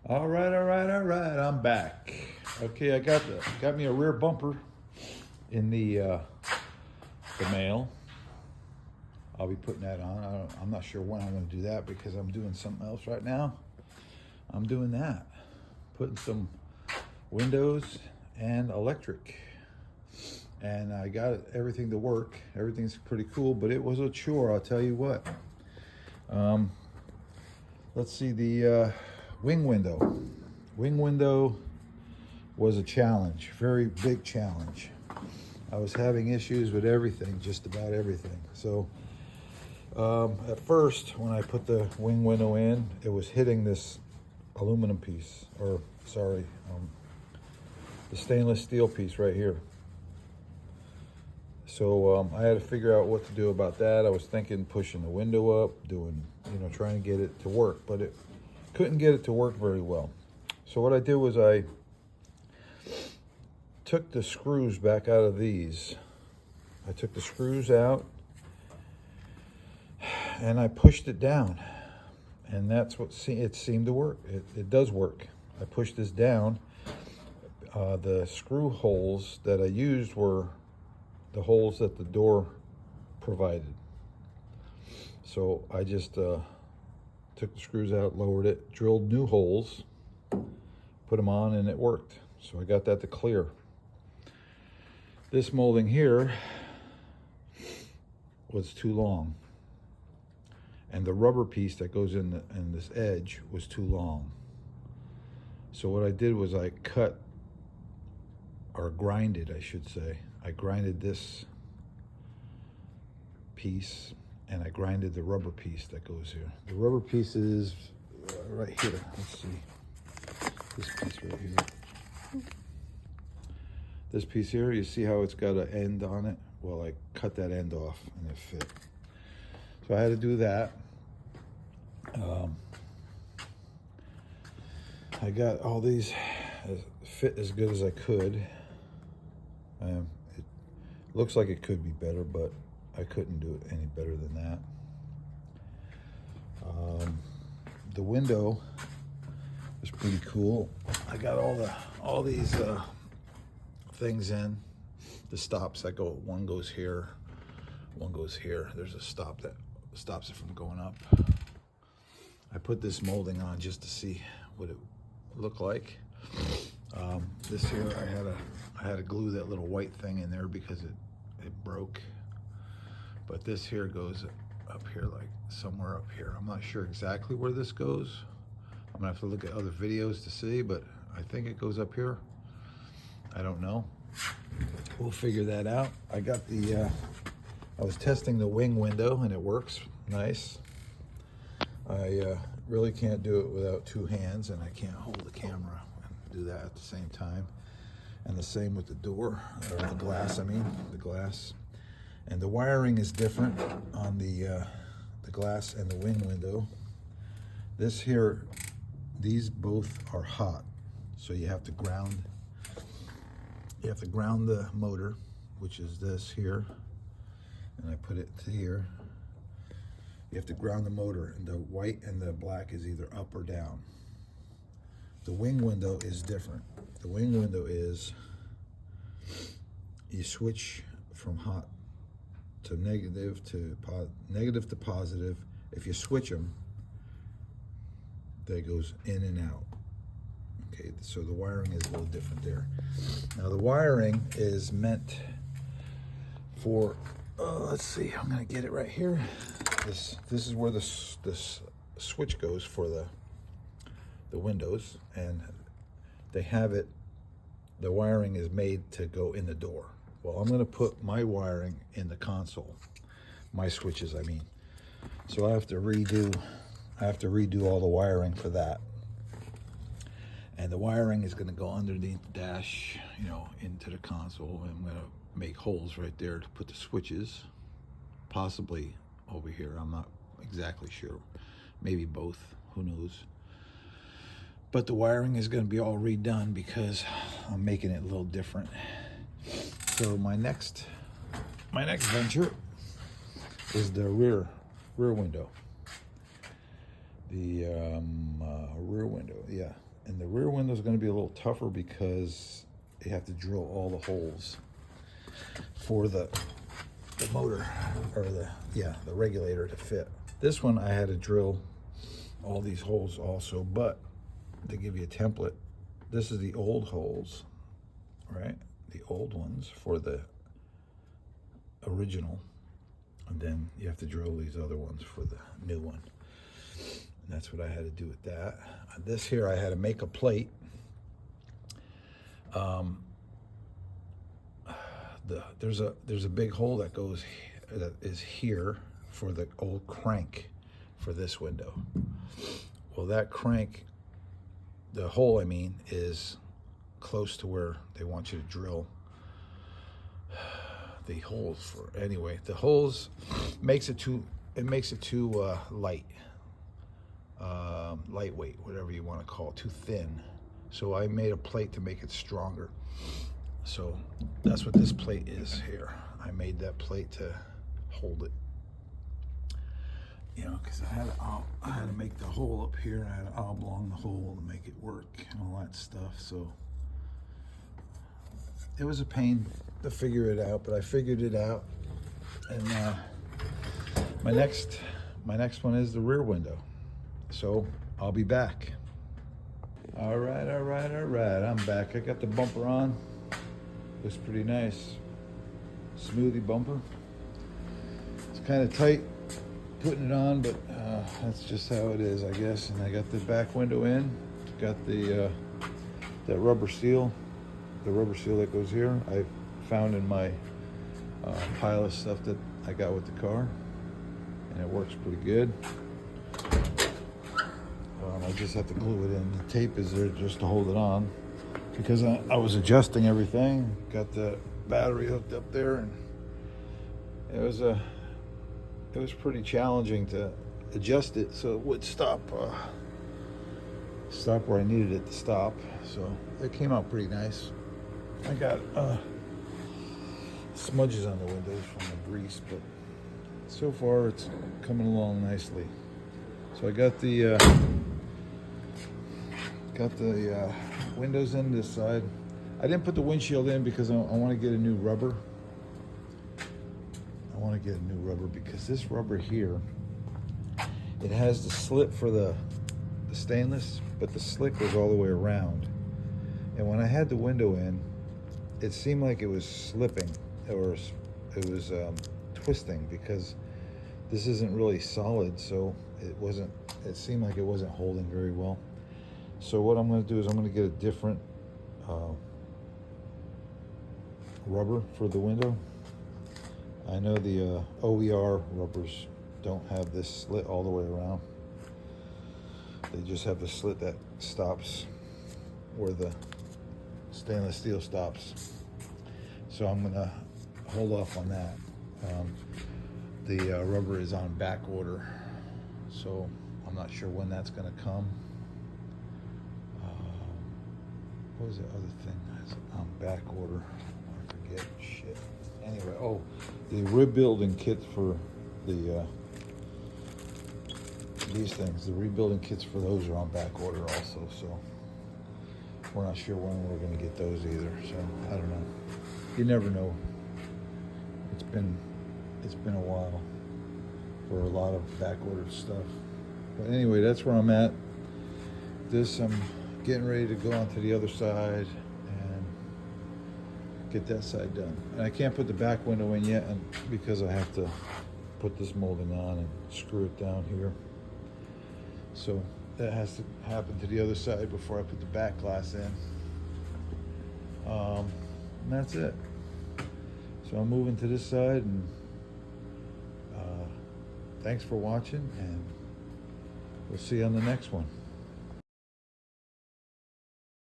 All right, all right, all right. I'm back. Okay, I got me a rear bumper in the mail. I'll be putting that on. I'm not sure when I'm going to do that because I'm doing something else right now. I'm doing that, putting some windows and electric, and I got everything to work. Everything's pretty cool, but it was a chore. I'll tell you what. Let's see the wing window. Wing window was a challenge, very big challenge. I was having issues with everything, just about everything. So at first, when I put the wing window in, it was hitting this aluminum piece, or sorry, the stainless steel piece right here. So I had to figure out what to do about that. I was thinking pushing the window up, trying to get it to work, but it couldn't get it to work very well. So what I did was I took the screws back out of these. I took the screws out and I pushed it down, and that's what it seemed to work. It does work. I pushed this down. The screw holes that I used were the holes that the door provided. So I just took the screws out, lowered it, drilled new holes, put them on, and it worked. So I got that to clear. This molding here was too long, and the rubber piece that goes in this edge was too long. So what I did was I cut, or grinded, I should say. I grinded this piece, and I grinded the rubber piece that goes here. The rubber piece is right here. Let's see. This piece right here. This piece here, you see how it's got an end on it? Well, I cut that end off and it fit. So I had to do that. I got all these fit as good as I could. It looks like it could be better, but I couldn't do it any better than that. The window is pretty cool. I got all these things in. The stops that go, one goes here, one goes here. There's a stop that stops it from going up. I put this molding on just to see what it looked like. This here, I had to glue that little white thing in there because it broke. But this here goes up here, like somewhere up here. I'm not sure exactly where this goes. I'm gonna have to look at other videos to see, but I think it goes up here. I don't know. We'll figure that out. I got I was testing the wing window and it works nice. I really can't do it without two hands, and I can't hold the camera and do that at the same time. And the same with the door, or the glass, the glass. And the wiring is different on the glass and the wing window. This here, these both are hot. So you have to ground the motor, which is this here, and I put it to here. You have to ground the motor, and the white and the black is either up or down. The wing window is different. The wing window is, you switch from hot to negative to positive. If you switch them, that goes in and out. Okay, so the wiring is a little different there. Now the wiring is meant for, let's see, I'm gonna get it right here. This is where this switch goes for the windows, and they have it, the wiring is made to go in the door. Well, I'm gonna put my wiring in the console, my switches, I mean. So I have to redo all the wiring for that. And the wiring is gonna go underneath the dash, into the console. And I'm gonna make holes right there to put the switches, possibly over here. I'm not exactly sure. Maybe both, who knows. But the wiring is gonna be all redone because I'm making it a little different. So my next venture is the rear window. The rear window, yeah. And the rear window is going to be a little tougher because you have to drill all the holes for the motor, or the regulator to fit. This one I had to drill all these holes also, but to give you a template, this is the old holes, right? The old ones for the original, and then you have to drill these other ones for the new one. And that's what I had to do with that. This here, I had to make a plate. There's a big hole that is here for the old crank for this window. Well, that crank, the hole I mean, is close to where they want you to drill the holes for. Anyway, the holes makes it too light, lightweight, whatever you want to call it, too thin. So I made a plate to make it stronger. So that's what this plate is here. I made that plate to hold it. You know, because I had to make the hole up here. I had to oblong the hole to make it work and all that stuff. So it was a pain to figure it out, but I figured it out. And my next one is the rear window. So I'll be back. All right. I'm back. I got the bumper on. Looks pretty nice. Smoothie bumper. It's kind of tight putting it on, but that's just how it is, I guess. And I got the back window in. Got the that rubber seal, the rubber seal that goes here. I found in my pile of stuff that I got with the car, and it works pretty good. I just have to glue it in. The tape is there just to hold it on, because I was adjusting everything. Got the battery hooked up there, and it was pretty challenging to adjust it so it would stop where I needed it to stop. So it came out pretty nice. I got smudges on the windows from the grease, but so far it's coming along nicely. So I got the windows in this side. I didn't put the windshield in because I want to get a new rubber. I want to get a new rubber because this rubber here, it has the slit for the stainless, but the slick goes all the way around. And when I had the window in, it seemed like it was slipping, or it was twisting, because this isn't really solid, so it seemed like it wasn't holding very well. So what I'm going to do is I'm going to get a different rubber for the window. I know the OER rubbers don't have this slit all the way around. They just have the slit that stops where the stainless steel stops. So I'm going to hold off on that. The rubber is on back order, so I'm not sure when that's going to come. What was the other thing that's on back order? I forget. Shit. Anyway, the rebuilding kits for these things. The rebuilding kits for those are on back order also. So we're not sure when we're going to get those either. So I don't know. You never know. It's been a while for a lot of back ordered stuff. But anyway, that's where I'm at. I'm getting ready to go onto the other side and get that side done. And I can't put the back window in yet, because I have to put this molding on and screw it down here. So that has to happen to the other side before I put the back glass in. And that's it. So I'm moving to this side, and thanks for watching, and we'll see you on the next one.